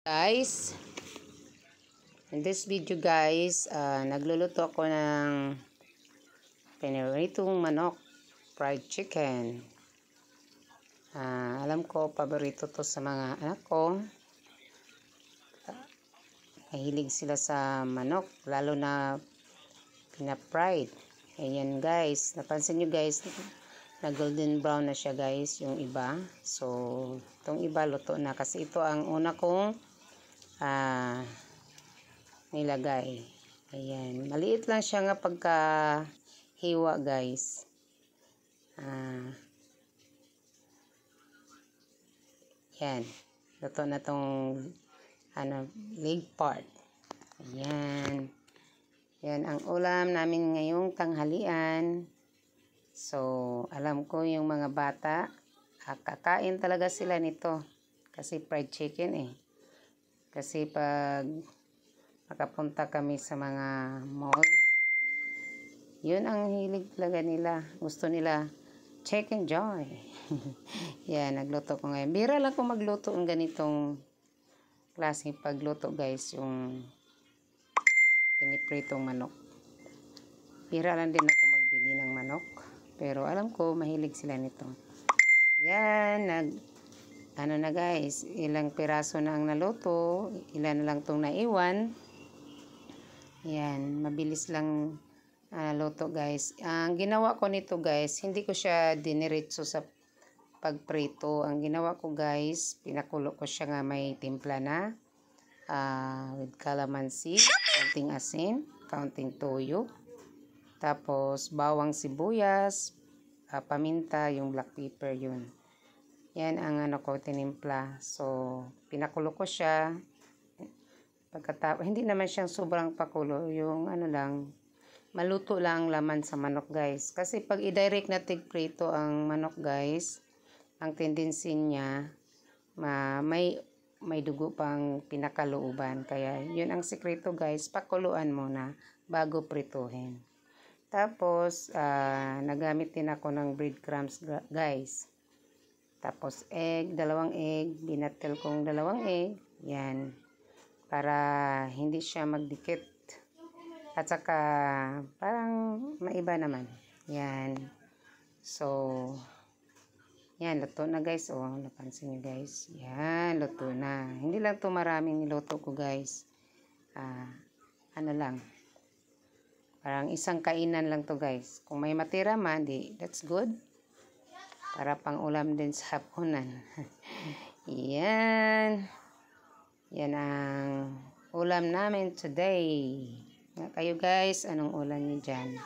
Guys, in this video guys, nagluluto ako ng piniritong manok, fried chicken. Alam ko, paborito to sa mga anak ko. Mahilig sila sa manok, lalo na pina-fried. Ayan guys, napansin nyo guys, na golden brown na siya guys, yung iba. So, itong iba luto na kasi ito ang una kong nilagay. Ayan, maliit lang siya nga pagka hiwa guys. Yan, luto na tong leg part. Ayan, yan ang ulam namin ngayong tanghalian. So, alam ko yung mga bata kakain talaga sila nito kasi fried chicken kasi pag makapunta kami sa mga mall, yun ang hilig talaga nila. Gusto nila chicken joy. Yan, nagluto ko ngayon. Bira lang ko magluto ng ganitong klaseng pagluto guys, yung pinipritong manok. Bira lang din ako magbili ng manok, pero alam ko mahilig sila nito. Yan, na guys, ilang piraso na ang naluto, ilan na lang tong naiwan. Yan, mabilis lang luto guys. Ang ginawa ko nito guys, hindi ko siya diniretso sa pagprito. Ang ginawa ko guys, pinakulo ko siya nga may timpla na with calamansi, kaunting asin, kaunting toyo, tapos bawang sibuyas, paminta, yung black pepper yun. Yan ang ko tinimpla. So, pinakulo ko siya. Pagkatapos, hindi naman siyang sobrang pakulo. Yung lang, maluto lang ang laman sa manok guys. Kasi pag i-direct na tigprito ang manok guys, ang tendency niya, may dugo pang pinakalooban. Kaya, yun ang sikreto guys. Pakuluan muna bago prituhin. Tapos, nagamit din ako ng breadcrumbs guys. Tapos dalawang egg, binatel kong dalawang egg, yan, para hindi siya magdikit. At saka, parang maiba naman. Yan. So, yan, luto na guys. Napansin nyo guys. Yan, luto na. Hindi lang ito maraming niluto ko guys. Lang. Parang isang kainan lang to guys. Kung may matira man, that's good. Para pang ulam din sa hapunan. Yan. Yan ang ulam namin today. Kayo guys, anong ulam niyo dyan?